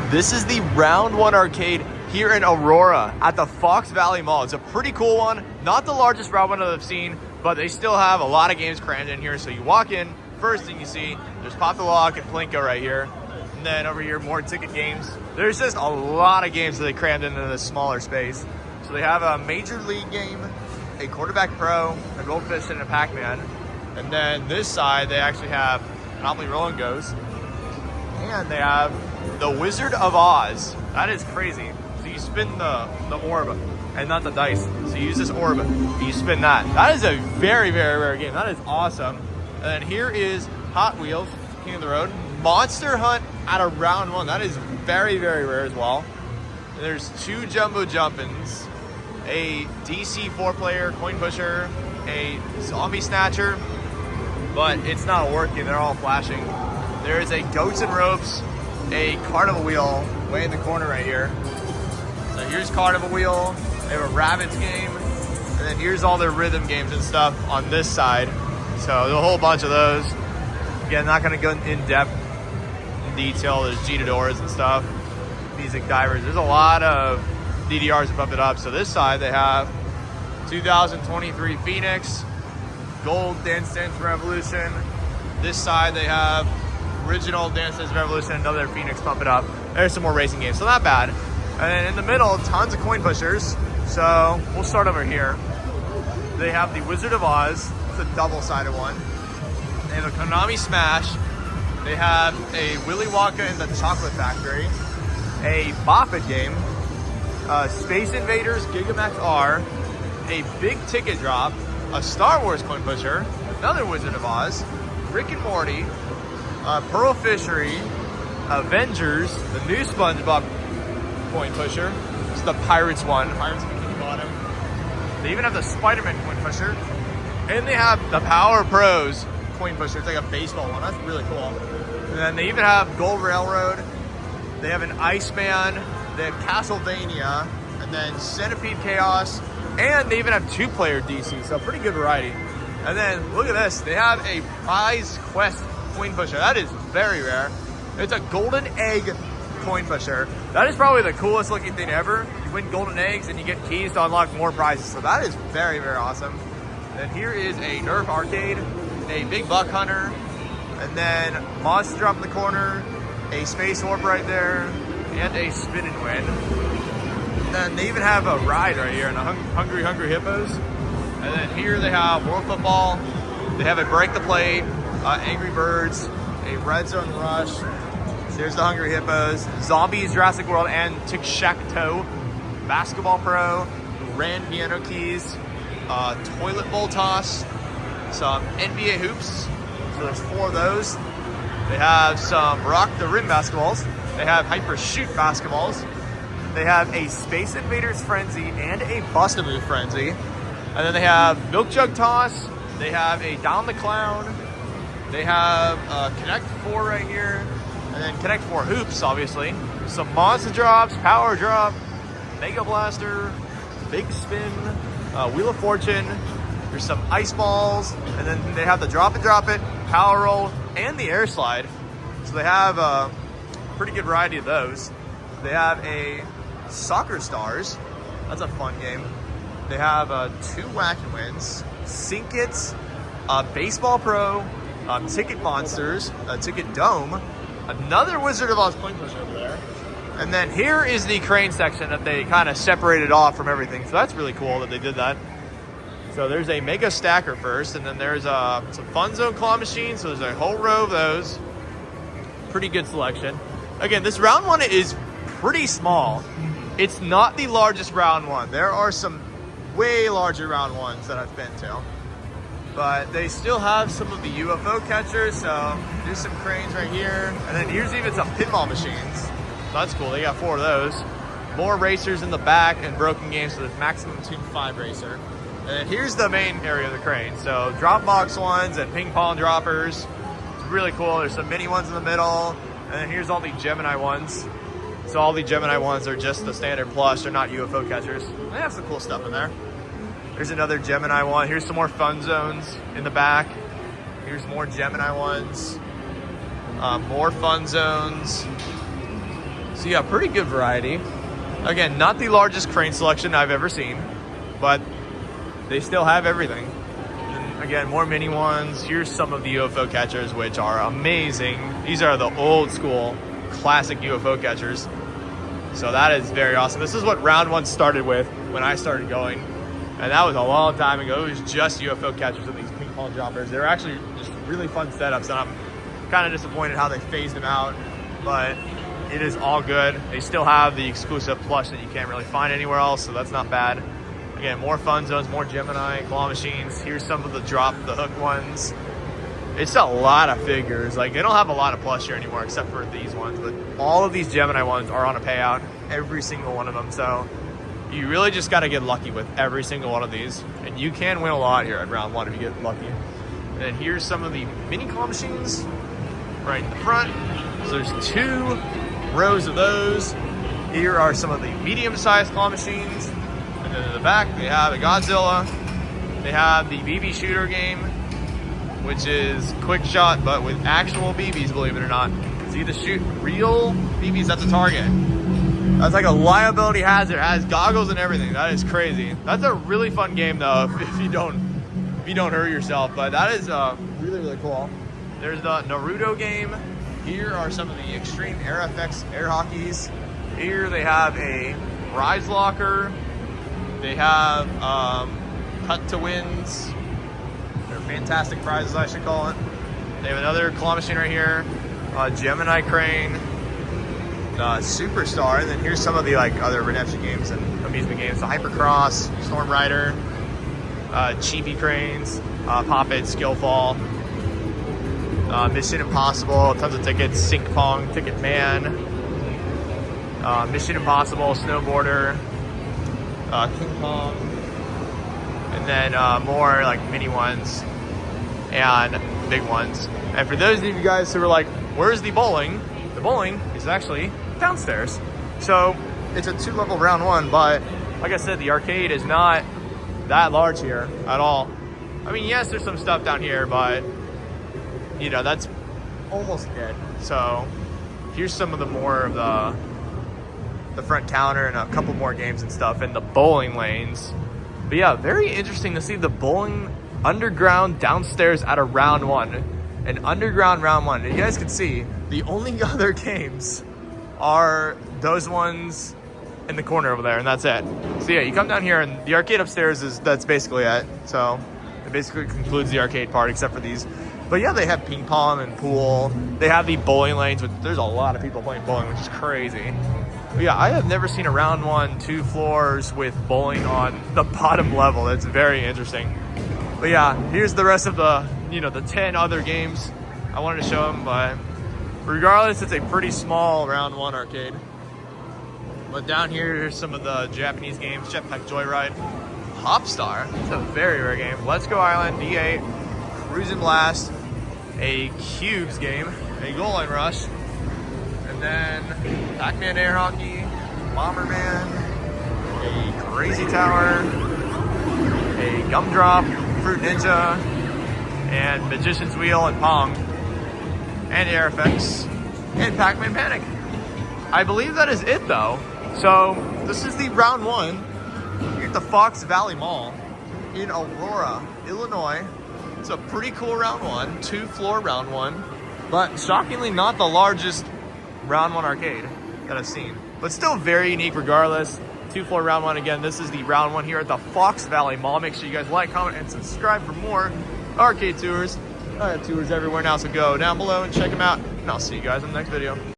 This is the Round 1 arcade here in Aurora at the Fox Valley Mall. It's a pretty cool one. Not the largest Round 1 that I've seen, but they still have a lot of games crammed in here. So you walk in, first thing you see, there's Pop the Lock and Plinko right here. And then over here, more ticket games. There's just a lot of games that they crammed into this smaller space. So they have a Major League game, a Quarterback Pro, a Goldfish, and a Pac-Man. And then this side, they actually have Monopoly Roll and Goes. And they have the Wizard of Oz. That is crazy. So you spin the orb, and not the dice. So you use this orb, you spin that. That is a very, very rare game. That is awesome. And then here is Hot Wheels, King of the Road. Monster Hunt at a Round 1. That is very, very rare as well. And there's 2 Jumbo Jumpins, a DC 4-player coin pusher, a Zombie Snatcher, but it's not working. They're all flashing. There is a Goats and Ropes, a Carnival Wheel way in the corner right here. So here's Carnival Wheel. They have a Rabbits game. And then here's all their rhythm games and stuff on this side. So there's a whole bunch of those. Again, not going to go in depth in detail. There's Gitadores and stuff. Music Divers. There's a lot of DDRs to bump it up. So this side they have 2023 Phoenix, Gold Dance Dance Revolution. This side they have original Dance Dance Revolution, another Phoenix Pump It Up. There's some more racing games, so not bad. And then in the middle, tons of coin pushers. So we'll start over here. They have the Wizard of Oz. It's a double-sided one. They have a Konami Smash. They have a Willy Wonka and the Chocolate Factory. A Bop It game. Space Invaders Gigamax R. A Big Ticket Drop. A Star Wars coin pusher. Another Wizard of Oz. Rick and Morty. Pearl Fishery, Avengers, the new SpongeBob coin pusher. It's the Pirates one. Pirates of Bikini Bottom. They even have the Spider-Man coin pusher. And they have the Power Pros coin pusher. It's like a baseball one. That's really cool. And then they even have Gold Railroad. They have an Iceman. They have Castlevania. And then Centipede Chaos. And they even have 2-player DC. So pretty good variety. And then look at this. They have a Prize Quest coin pusher. That is very rare. It's a golden egg coin pusher. That is probably the coolest looking thing ever. You win golden eggs and you get keys to unlock more prizes. So that is very, very awesome. And here is a Nerf arcade, a Big Buck Hunter, and then Monster Drop in the corner, a Space Warp right there, and a Spin and Win. And then they even have a ride right here in the Hungry Hungry Hippos. And then here they have World Football. They have a Break the Plate, Angry Birds, a Red Zone Rush. There's the Hungry Hippos, Zombies, Jurassic World, and Tic-Shac-Toe. Basketball Pro, Rand Piano Keys, Toilet Bowl Toss, some NBA Hoops. So there's 4 of those. They have some Rock the Rim basketballs. They have Hyper Shoot basketballs. They have a Space Invaders Frenzy and a Bust-A-Move Frenzy. And then they have Milk Jug Toss. They have a Down the Clown. They have Connect 4 right here. And then Connect 4 Hoops, obviously. Some Monster Drops, Power Drop, Mega Blaster, Big Spin, Wheel of Fortune. There's some Ice Balls. And then they have the Drop It, Drop It, Power Roll, and the Air Slide. So they have a pretty good variety of those. They have a Soccer Stars. That's a fun game. They have 2 Whack and Wins, Sink It, Baseball Pro, Ticket Monsters, Ticket Dome, another Wizard of Oz coin pusher over there. And then here is the crane section that they kind of separated off from everything. So that's really cool that they did that. So there's a Mega Stacker first, and then there's some Fun Zone claw machines. So there's a whole row of those. Pretty good selection. Again, this Round 1 is pretty small. It's not the largest Round 1. There are some way larger Round 1s that I've been to. But they still have some of the UFO catchers, so there's some cranes right here. And then here's even some pinball machines. So that's cool, they got 4 of those. More racers in the back and broken games, so there's Maximum Tune 5 racer. And then here's the main area of the crane. So drop box ones and ping pong droppers. It's really cool, there's some mini ones in the middle. And then here's all the Gemini ones. So all the Gemini ones are just the standard plush, they're not UFO catchers. They have some cool stuff in there. There's another Gemini one. Here's some more Fun Zones in the back. Here's more Gemini ones. More Fun Zones. So So yeah, pretty good variety. Again, not the largest crane selection I've ever seen, but they still have everything. And again, more mini ones. Here's some of the UFO catchers, which are amazing. These are the old school classic UFO catchers. So that is very awesome. This is what round one started with when I started going. And that was a long time ago. It was just UFO catchers and these ping pong droppers. They were actually just really fun setups, and I'm kind of disappointed how they phased them out, but it is all good. They still have the exclusive plush that you can't really find anywhere else, so that's not bad. Again, more fun zones, more Gemini claw machines. Here's some of the drop the hook ones. It's a lot of figures. Like, they don't have a lot of plush here anymore except for these ones, but all of these Gemini ones are on a payout, every single one of them. So you really just got to get lucky with every single one of these, and you can win a lot here at round one if you get lucky. And then here's some of the mini claw machines right in the front. So there's 2 rows of those. Here are some of the medium-sized claw machines. And then in the back, they have a Godzilla. They have the BB shooter game, which is quick shot, but with actual BBs, believe it or not. So you get to shoot real BBs at the target. That's like a liability hazard. It has goggles and everything. That is crazy. That's a really fun game, though, if you don't hurt yourself. But that is really, really cool. There's the Naruto game. Here are some of the Extreme Air Effects air hockeys. Here they have a Rise Locker. They have Cut to Wins. They're fantastic prizes, I should call it. They have another claw machine right here. Gemini crane. Superstar. And then here's some of the other redemption games and amusement games. The Hypercross, Storm Rider, Cheapy cranes, Pop It, Skillfall. Mission Impossible, tons of tickets, Sink Pong, Ticket Man, Mission Impossible, Snowboarder, King Kong, and then more mini ones and big ones. And for those of you guys who are like, where's the bowling? The bowling is actually downstairs. So it's a 2-level round one, but like I said, the arcade is not that large here at all. I mean, yes, there's some stuff down here, but you know, that's almost it. So here's some of the more of the front counter and a couple more games and stuff in the bowling lanes. But yeah, very interesting to see the bowling underground downstairs at a round one. An underground round one. And you guys can see the only other games are those ones in the corner over there, and that's it. So yeah, you come down here and the arcade upstairs that's basically it. So it basically concludes the arcade part except for these. But yeah, they have ping pong and pool. They have the bowling lanes, which there's a lot of people playing bowling, which is crazy. But yeah, I have never seen a round one, 2 floors with bowling on the bottom level. That's very interesting. But yeah, here's the rest of the 10 other games. I wanted to show them, but regardless, it's a pretty small round one arcade. But down here's some of the Japanese games. Jetpack Joyride, Hopstar. It's a very rare game. Let's Go Island, D8, Cruisin' Blast, a Cubes game, a Goal Line Rush, and then Pac-Man Air Hockey, Bomberman, a Crazy Tower, a Gumdrop, Fruit Ninja, and Magician's Wheel and Pong, and Air Effects, and Pac-Man Panic. I believe that is it though. So this is the round one here at the Fox Valley Mall in Aurora, Illinois. It's a pretty cool round one, 2-floor round one, but shockingly not the largest round one arcade that I've seen, but still very unique regardless. 2-floor round one. Again, this is the round one here at the Fox Valley Mall. Make sure you guys like, comment, and subscribe for more arcade tours. I have tours everywhere now, so go down below and check them out, and I'll see you guys in the next video.